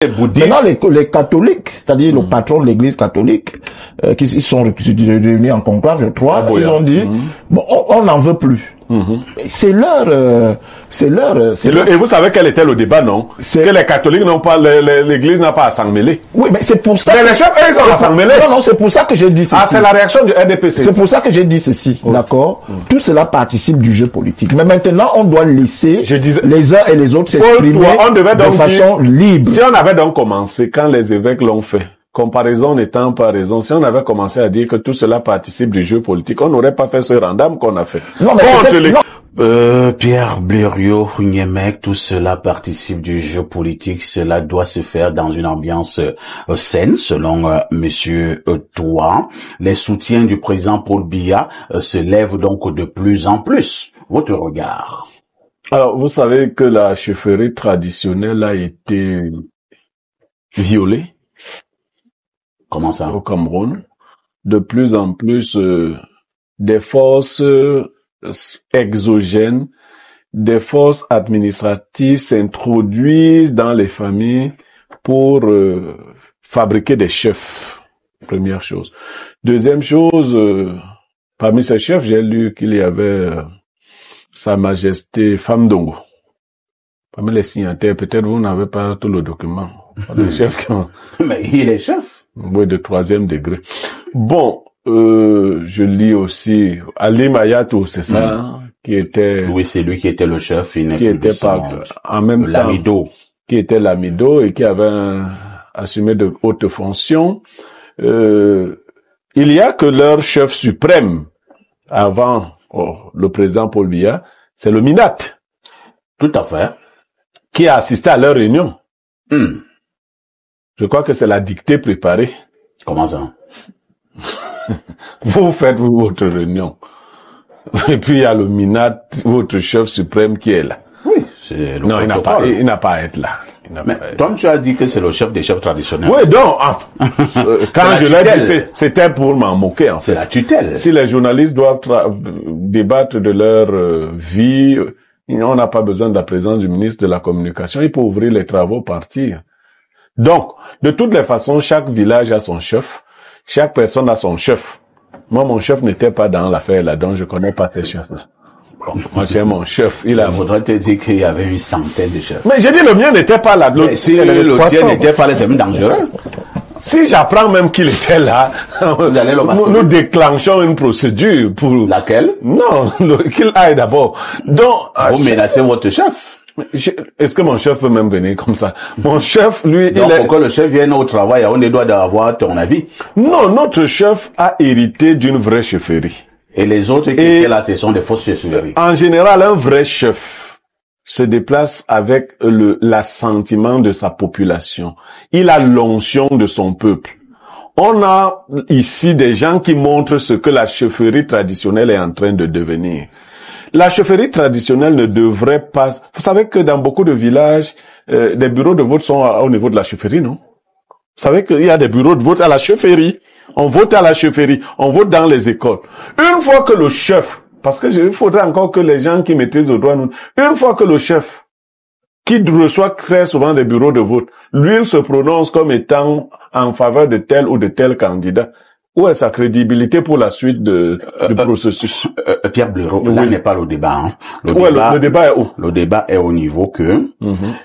Maintenant, les catholiques, c'est-à-dire le patron de l'église catholique, qui sont réunis en conclave, je crois, ils ont dit, bon, on n'en veut plus. C'est leur... Et vous savez quel était le débat, non? Que les catholiques n'ont pas, l'église n'a pas à s'en mêler. Oui, mais c'est pour ça... Mais les chefs, eux, ils ont à s'en mêler. Non, c'est pour ça que j'ai dit ceci. Ah, c'est la réaction du RDPC. C'est pour ça que j'ai dit ceci, d'accord? Tout cela participe du jeu politique. Mais maintenant, on doit laisser les uns et les autres s'exprimer de façon libre. Si on avait donc commencé, quand les évêques l'ont fait, comparaison n'étant pas raison, si on avait commencé à dire que tout cela participe du jeu politique, on n'aurait pas fait ce random qu'on a fait. Non, mais Pierre Blériot-Niemek, tout cela participe du jeu politique. Cela doit se faire dans une ambiance saine, selon Monsieur Toua. Les soutiens du président Paul Biya se lèvent donc de plus en plus. Votre regard? Alors, vous savez que la chefferie traditionnelle a été violée. Comment ça? Au Cameroun. De plus en plus, des forces exogènes, des forces administratives s'introduisent dans les familles pour fabriquer des chefs. Première chose. Deuxième chose, parmi ces chefs, j'ai lu qu'il y avait Sa Majesté Famdongo. Parmi les signataires, peut-être vous n'avez pas tout le document. Les chefs qui ont... Mais il est chef. Oui, de 3e degré. Bon, je lis aussi Ali Mayatou, c'est ça, qui était... Oui, c'est lui qui était le chef. Qui était en même temps... Lamido. Qui était Lamido et qui avait assumé de hautes fonctions. Il y a que leur chef suprême, avant le président Paul Biya, c'est le Minat. Tout à fait. Qui a assisté à leur réunion. Je crois que c'est la dictée préparée. Comment ça? Vous faites votre réunion. Et puis il y a le Minat, votre chef suprême qui est là. Oui, c'est le non, il n'a pas à être là. Mais toi, tu as dit que c'est le chef des chefs traditionnels. Oui, donc, quand je l'ai dit, c'était pour m'en moquer, en fait. C'est la tutelle. Si les journalistes doivent débattre de leur vie, on n'a pas besoin de la présence du ministre de la Communication. Il peut ouvrir les travaux, partir. Donc, de toutes les façons, chaque village a son chef. Chaque personne a son chef. Moi, mon chef n'était pas dans l'affaire là, donc je connais pas ces chefs-là. Moi, j'ai mon chef. Il faudrait te dire qu'il y avait une centaine de chefs. Mais j'ai dit le mien n'était pas là. Mais si le tien n'était pas là, c'est même dangereux. Si j'apprends même qu'il était là, nous déclenchons une procédure pour... Laquelle? Non, qu'il aille d'abord. Donc, vous menacez votre chef. Est-ce que mon chef peut même venir comme ça? Mon chef, lui, donc, pour que le chef vienne au travail, on doit avoir ton avis. Non, notre chef a hérité d'une vraie chefferie. Et les autres qui étaient là, ce sont des fausses chefferies. En général, un vrai chef se déplace avec l'assentiment de sa population. Il a l'onction de son peuple. On a ici des gens qui montrent ce que la chefferie traditionnelle est en train de devenir. La chefferie traditionnelle ne devrait pas... Vous savez que dans beaucoup de villages, les bureaux de vote sont au niveau de la chefferie, non? Vous savez qu'il y a des bureaux de vote à la chefferie. On vote à la chefferie. On vote dans les écoles. Une fois que le chef... Parce que il faudrait encore que les gens qui maîtrisent le droit... Une fois que le chef, qui reçoit très souvent des bureaux de vote, lui, il se prononce comme étant en faveur de tel ou de tel candidat. Où est sa crédibilité pour la suite du processus? Pierre Blériot, là n'est pas le débat. Hein. Le débat est où? Le débat est au niveau que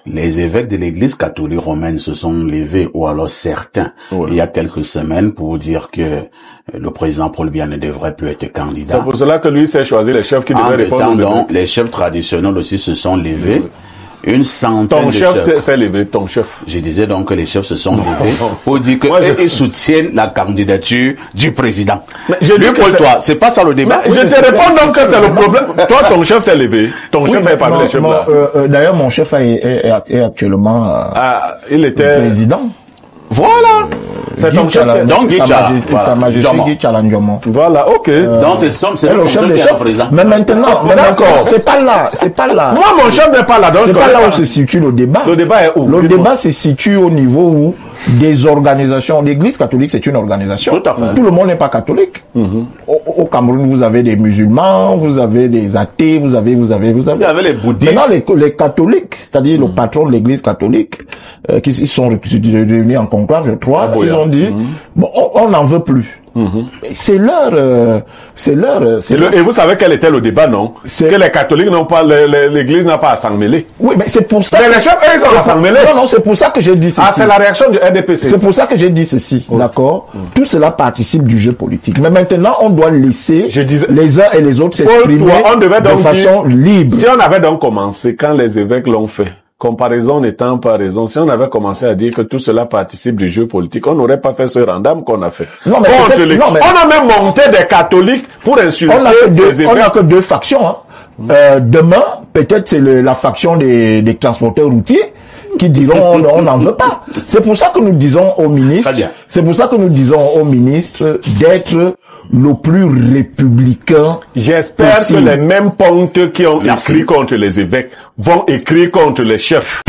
les évêques de l'église catholique romaine se sont levés, ou alors certains, il y a quelques semaines, pour dire que le président Paul Biya ne devrait plus être candidat. C'est pour cela que lui s'est choisi les chefs qui devaient répondre aux évêques. Les chefs traditionnels aussi se sont levés. Une centaine ton de chefs. Ton chef s'est levé, ton chef. Je disais donc que les chefs se sont levés pour dire qu'ils soutiennent la candidature du président. Mais je dis pour toi, c'est pas ça le débat. Je te réponds donc que c'est le problème. Toi, ton chef s'est levé. Ton chef est parmi les chefs là. D'ailleurs, mon chef est actuellement il était président. Voilà. C'est ton chef. Donc, Sa Majesté Guy Tchalandiomon. Voilà, ok. Donc, c'est le chef des chefs président. Mais maintenant, c'est pas là. Moi, mon chef n'est pas là. C'est pas là où se situe le débat. Le débat est où? Le débat se situe au niveau où des organisations. L'Église catholique, c'est une organisation. Tout à fait. Tout le monde n'est pas catholique. Au Cameroun, vous avez des musulmans, vous avez des athées, vous avez Il y avait les bouddhistes. Maintenant, les catholiques, c'est-à-dire le patron de l'Église catholique, qui sont réunis en conclave, je crois, ils ont dit, bon, on n'en veut plus. C'est leur. Et vous savez quel était le débat, non? Que les catholiques n'ont pas, l'Église n'a pas à s'en mêler. Oui, mais c'est pour ça. Mais les chefs, eux, ils ont à s'en mêler. Non, c'est pour ça que j'ai dit ceci. Ah, c'est la réaction du RDPC. C'est pour ça que j'ai dit ceci, d'accord? Tout cela participe du jeu politique. Mais maintenant, on doit laisser les uns et les autres s'exprimer de façon libre. Si on avait donc commencé quand les évêques l'ont fait, comparaison n'étant pas raison, si on avait commencé à dire que tout cela participe du jeu politique, on n'aurait pas fait ce rendam qu'on a fait. Non, mais on a même monté des catholiques pour insulter les évêques. On n'a que deux factions. Hein. Demain, peut-être c'est la faction des transporteurs routiers qui diront on n'en veut pas. C'est pour ça que nous disons au ministre, d'être le plus républicain. J'espère que les mêmes pontes qui ont écrit contre les évêques vont écrire contre les chefs.